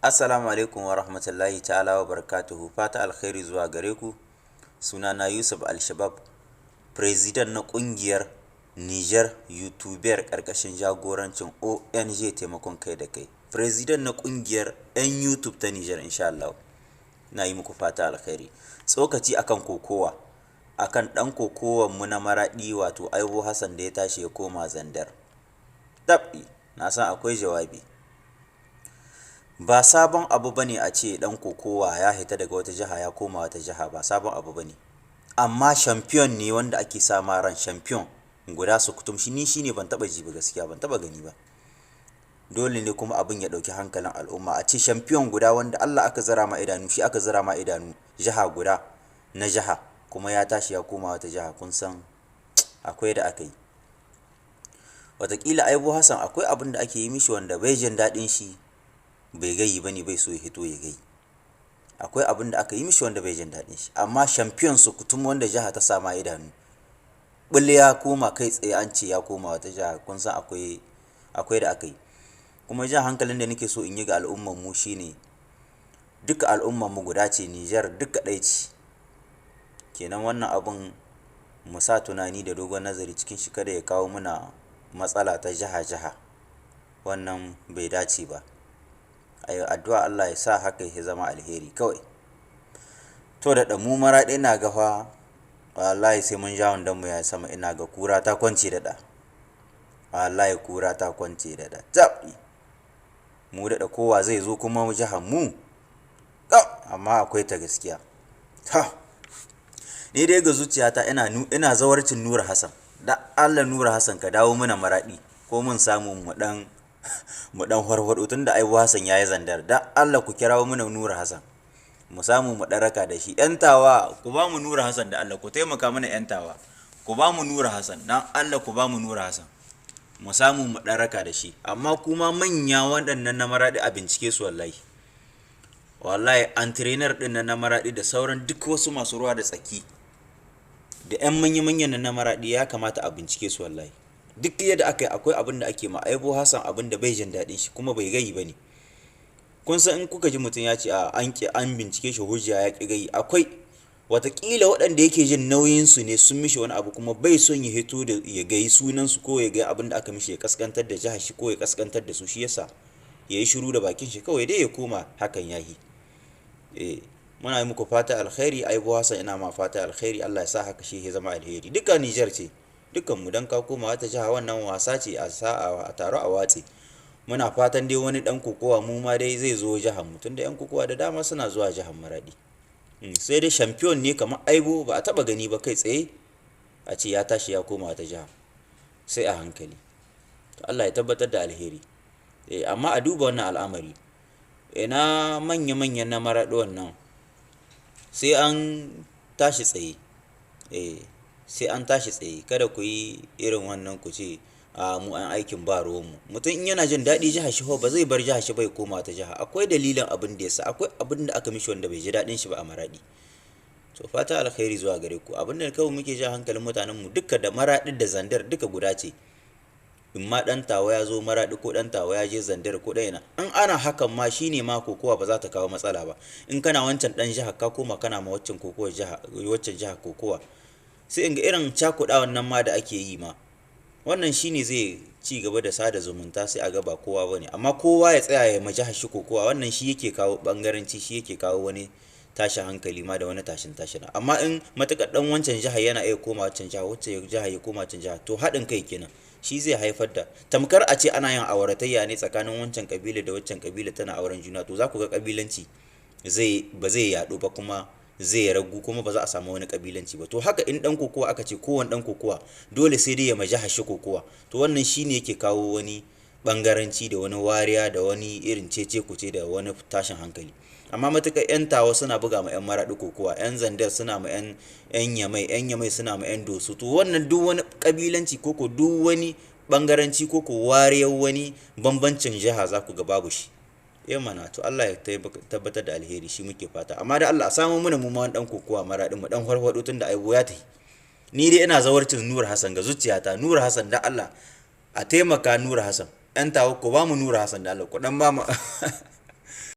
Assalamu alaikum wa rahmatullahi ta'ala wa barakatuhu. Fata alkhairi zuwa gare ku. Sunana Yusuf Al-Shabab, President na ƙungiyar Niger YouTuber ƙarƙashin jagorancin ONG taimakon kai da kai. President na ƙungiyar 'yan YouTube ta Niger insha Allah. Na yi muku fata alkhairi. Tsokaci akan kokowa. Akan ɗan kokowan mu na maraɗi wato Aibo Hassan da ya tashi ya koma Zandar. Tab'i, na san akwai jawabi. Ba sabon abu bane a ce dan kokowa ya hita daga wata jiha ya koma wata jiha, ba sabon abu bane. Amma champion ne wanda ake sama ran champion guda su kutum shi ni shine ban taba ji ba gaskiya, ban taba gani ba. Dole ne kuma abin ya dauki hankalin al'umma a ce champion guda wanda Allah aka zira ma idanu, shi aka zira ma idanu, jiha guda na jiha kuma ya tashi ya koma wata jiha, kun san akwai da aka yi. Wataƙila Aibo Hassan akwai abin da ake yi mishi wanda bai jin daɗin shi, bai gayi ba ne, bai so ya hito ya gai. Akwai abin da aka yi mishi wanda bai jin daɗin shi, amma champion su kutum wanda jiha ta sama idanu, bulle ya koma kai tsaye an ce ya koma wata jiha, kun san akwai da aka yi. Kuma jan hankalin da nake so in yi ga al'umman mu shine duka al'umman mu guda ce, Niger duka ɗaya ce. Kenan wannan abun mu sa tunani da dogon nazari cikin shi, kada ya kawo muna matsala ta jiha-jiha. Wannan bai dace ba. Ayi addu'a Allah ya sa haka ya zama alheri kawai. To da mu maraɗi ina ga fa wallahi sai mun ja wandon mu ya sama, ina ga kura ta kwance da da. Wallahi kura ta kwance da da. Tab'i. Mu da kowa zai zo kuma mu jihar mu. Amma akwai ta gaskiya. Ha. Ni dai ga zuciyata ina zawarcin Nura Hassan. Da Allah Nura Hassan ka dawo mana maraɗi ko mun samu mu dan farfado tunda Aibo Hassan yayi Zandar. Da Allah ku kirawo mana Nura Hassan. Mu samu mu raka da shi. Yan tawa ku ba mu Nura Hassan da Allah, ku taimaka mana yan tawa. Ku ba mu Nura Hassan dan Allah, ku ba mu Nura Hassan. Mu samu mu raka da shi. Amma kuma manya waɗannan na maraɗi a bincike su wallahi. Wallahi an trainer din na maraɗi da sauran duk wasu masu ruwa da tsaki da 'yan manya-manyan na maraɗi ya kamata a bincike su wallahi. Duk yadda aka yi akwai abin da ake ma Aibo Hassan, abin da bai jin daɗin shi kuma bai gayi ba ne. Kun san in kuka ji mutum ya ce an bincike shi hujja ya ƙi gayi, akwai watakila waɗanda yake jin nauyinsu ne sun mishi wani abu kuma bai son ya hito da ya gayi sunansu ko ya gayi abin da aka mishi, ya kaskantar da jihar shi ko ya kaskantar da su, shi yasa ya yi shiru da bakin shi kawai dai ya koma hakan yahi. Muna yi muku fata alkhairi. Aibo Hassan ina ma fata alkhairi, Allah ya sa haka shi ya zama alheri. Dukkan Niger ce, dukkan mu dan ka koma wata jiha wannan wasa ce, a sa'a a taro a watsi. Muna fatan dai wani dan kokowa mu ma dai zai zo jihar mu, tunda yan kokowa da dama suna zuwa jihar Maradi. Sai dai champion ne kamar Aibo ba a taba gani ba kai tsaye a ce ya tashi ya koma wata jiha, sai a hankali. To Allah ya tabbatar da alheri. Amma a duba wannan al'amari, ina manya-manyan na Maradi wannan sai an tashi tsaye. Sai an tashi tsaye, kada ku yi irin wannan ku ce mu an aikin ba ruwanmu. Mutum in yana jin daɗi jihar shi ba zai bar jihar shi bai koma ta jiha. Akwai dalilin abin da yasa, akwai abin da aka mishi wanda bai ji daɗin shi ba a Maradi. To fata alkhairi zuwa gare ku. Abin da kawai muke ja hankalin mutanen mu duka da Maradi da Zandar duka guda ce. In ma dan tawa ya zo Maradi ko dan tawa ya je Zandar ko ɗaya na, in ana hakan ma shine ma kokowa ba za ta kawo matsala ba. In kana wancan dan jiha ka koma kana ma waccan kokowa jiha, waccan jiha kokowa, sai in ga irin cakuɗawan nan ma da ake yi ma, wannan shine zai ci gaba da sada zumunta, sai a ga ba kowa bane. Amma kowa ya tsaya ya ma jihar shi kokowa, wannan shi yake kawo bangaranci, shi yake kawo wani tashin hankali ma da wani tashin. Amma in matakar dan wancan jiha yana iya koma wancan jiha, wacce jiha ya koma wancan jiha, to haɗin kai kenan shi zai haifar da tamkar a ce ana yin auratayya ne tsakanin wancan kabila da wancan kabila tana auren juna, to za ku ga kabilanci ba zai yaɗu ba kuma zai ragu, kuma ba za a samu wani kabilanci ba. To haka in dan kokowa aka ce kowane dan kokowa dole sai dai ya majaha shi kokowa, to wannan shine yake kawo wani bangaranci da wani wariya da wani irin cece kuce da wani tashin hankali. Amma matuƙar yan tawa suna buga ma yan Maradi kokowa, yan Zandar suna ma yan Yamai suna ma yan Doso, to wannan duk wani kabilanci koko duk wani bangaranci koko wariyar wani bambancin jiha za ku ga babu shi. Mana to Allah ya tabbatar da alheri, shi muke fata. Amma da Allah a samu mana mu ma dan kokowa Maradi mu dan farfado tunda Aibo ya tafi. Ni dai ina zawarcin Nura Hassan ga zuciyata. Nura Hassan da Allah a taimaka Nura Hassan. 'yan tawa ku ba mu Nura Hassan da Allah ku dan ba mu